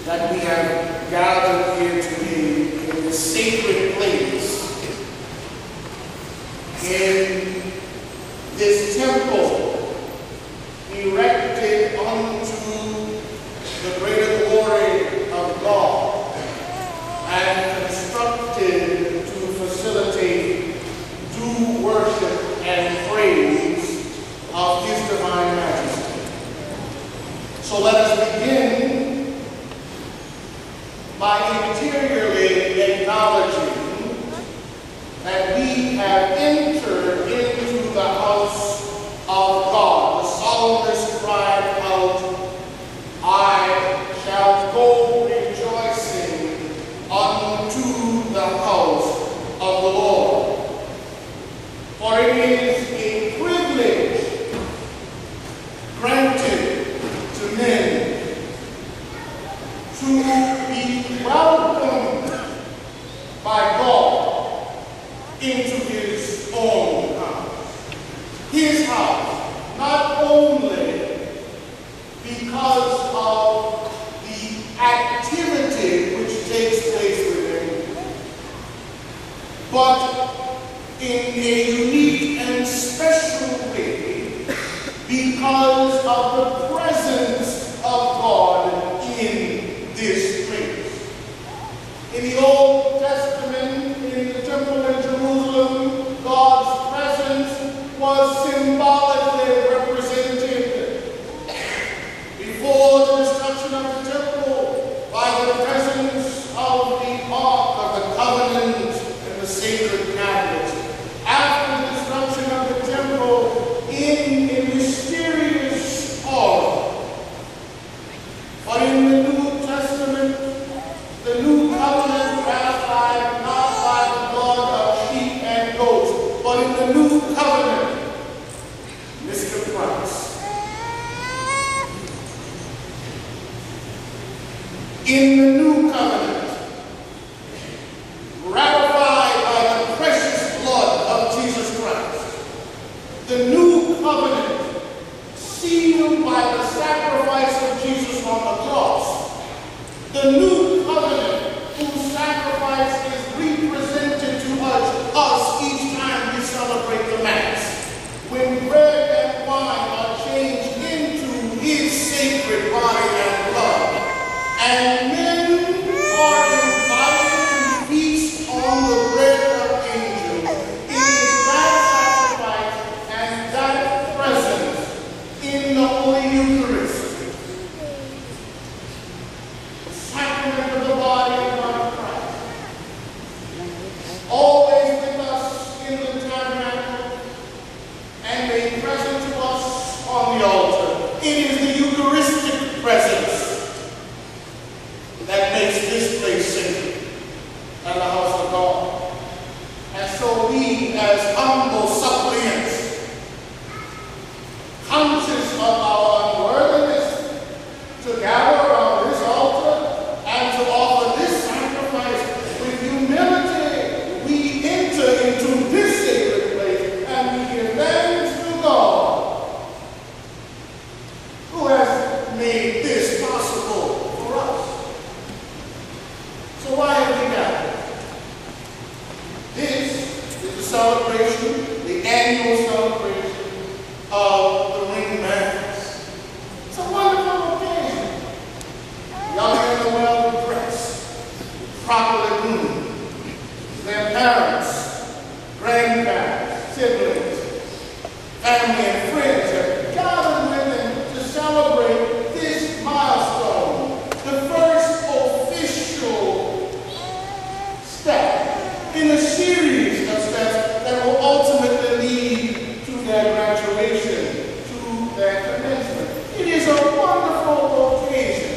that we have gathered here today in this sacred place, in this temple erected unto the greater glory of God and constructed to facilitate due worship and praise of His divine majesty. So let us begin by interiorly acknowledging that we have entered into the house of God. The psalmist cried out, I shall go rejoicing unto the house of the Lord. For it is a privilege granted to men to be welcomed by God into His own house. His house, not only because of the activity which takes place within, but in a unique and special way because of the presence of God in this place. In the Old Testament, in the temple in Jerusalem, God's presence was symbolically represented. Before the destruction of the temple, by the presence of the Ark of the Covenant and the sacred tablets. After the destruction of the temple, in a mysterious aura. But in the New Testament, the new covenant ratified not by the blood of sheep and goats, but in the new covenant, Mr. Christ. In the new covenant, ratified by the precious blood of Jesus Christ, the new covenant sealed by the sacrifice of Jesus on the cross, the new covenant whose sacrifice is represented to us each time we celebrate the Mass, when bread and wine are changed into His sacred body and blood, and men are invited to feast on the bread of angels. It is that sacrifice and that presence in the Holy Eucharist, the sacrament of the body and blood of Christ, always with us in the tabernacle and made present to us on the altar. It is the Eucharistic presence that makes this place sacred and the house of God. And so we, as humble suppliants, conscious of our unworthiness to gather around this altar and to offer this sacrifice with humility, we enter into this sacred place and we give thanks to God, who has made this possible for us. So why have we gathered? This is the celebration, the annual celebration of the Ring Mass. It's a wonderful occasion. Young and well dressed, properly groomed, their parents, grandparents, siblings, family and friends have gathered with them to celebrate this milestone, the first official step in a series of steps that will ultimately lead to their graduation, to their commencement. It is a wonderful occasion,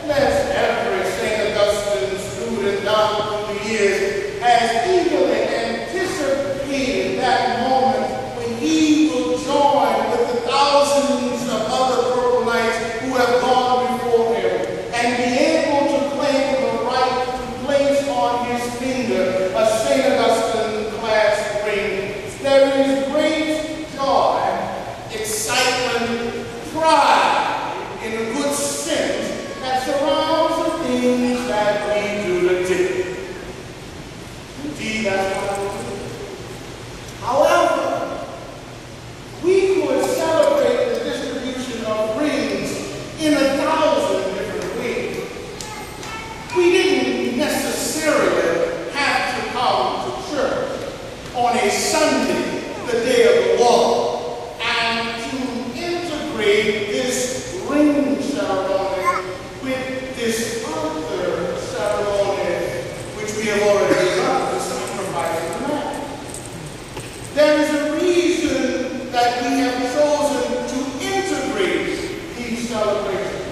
and as every St. Augustine student down through the years has eagerly anticipated that moment when he will join things that we do today. Indeed, that's what we do. However, we could celebrate the distribution of rings in 1,000 different ways. We didn't necessarily have to come to church on a Sunday, the day of the Lord, and to integrate this ring ceremony with this other ceremony, which we have already done, the sacrifice of the Lamb. There is a reason that we have chosen to integrate these celebrations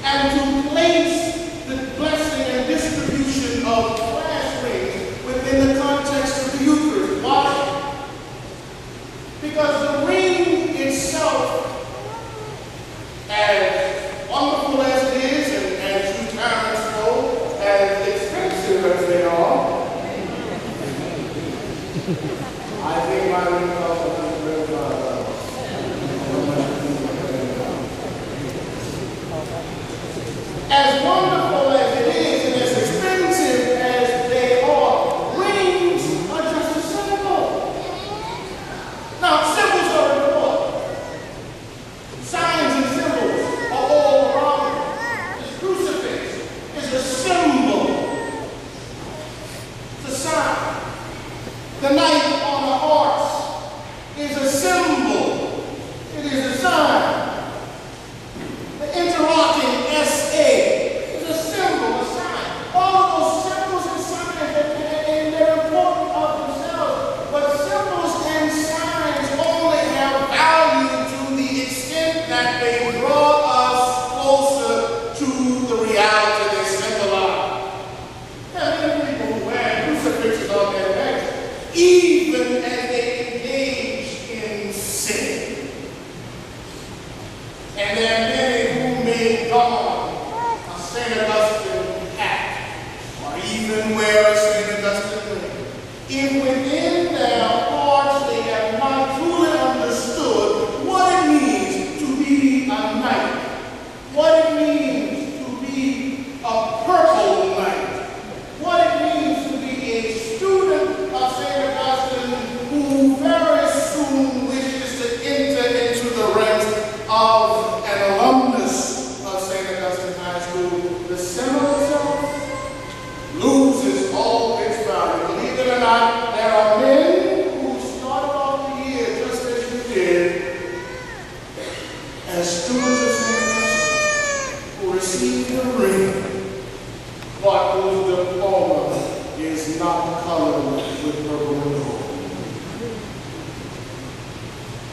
and to place the blessing and distribution of brass rings within the context of the Eucharist. Why? Because the ring itself, as wonderful as it is, and as you parents know, as expensive as they are, I think my ring costs $100. As wonderful as it is and as expensive as they are, rings are just a symbol. Now, symbols are important. Signs and symbols are all around. This crucifix is a symbol. It's a sign. The knife on the horse is a symbol. It is a sign. The interlocking S.A. is a symbol, a sign. All of those symbols and signs, and they're important of themselves. But symbols and signs only have value to the extent that they draw us closer to the reality they symbolize. There are many people who wear crucifixes on their necks, even as they engage in sin. And there are many who may don a St. Augustine hat, or even wear a St. Augustine ring, if within their hearts they have not truly understood what it means to be a knight, what it means to be a purple knight, what it means to be a student of St. Augustine who very soon wishes to enter into the ranks of an alumnus of St. Augustine High School. The symbol itself loses all its value. Believe it or not, there are men who started off the year just as you did, as students of St. Augustine who received the ring, but whose diploma is not colored with purple and gold.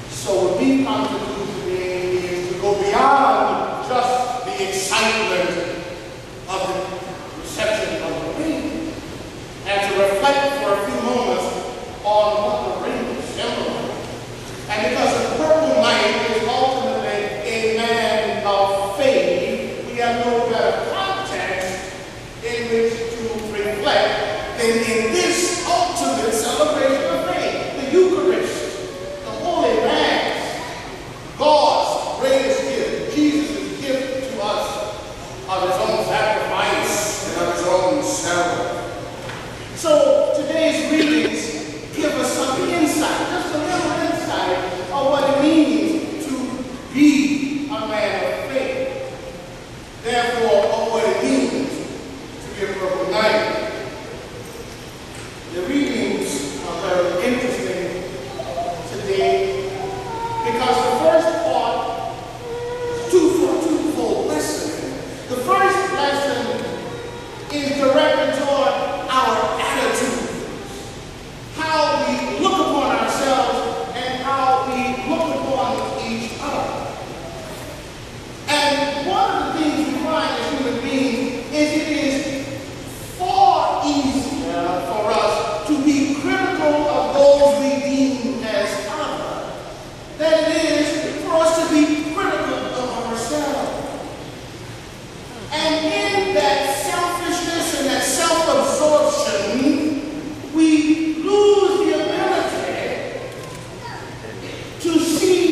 So what we come to do today is to go beyond just the excitement of the reception of the ring, and to reflect for a few moments on what the ring symbolizes. And because the purple knight is ultimately a man of faith, we have no better context in which to reflect than in this ultimate celebration of faith, the Eucharist, the Holy Mass, God's greatest gift, Jesus' gift to us of his own sacrifice and of his own ceremony. So today's readings give us some insight, just a little insight of what it means to be a man of faith. Therefore, of what it means to be a purple knight. The readings are very interesting today because the first part is twofold lesson. The first lesson is directed toward our attitude, how we look upon ourselves and how we look upon each other. And one of the things we find as human beings is it is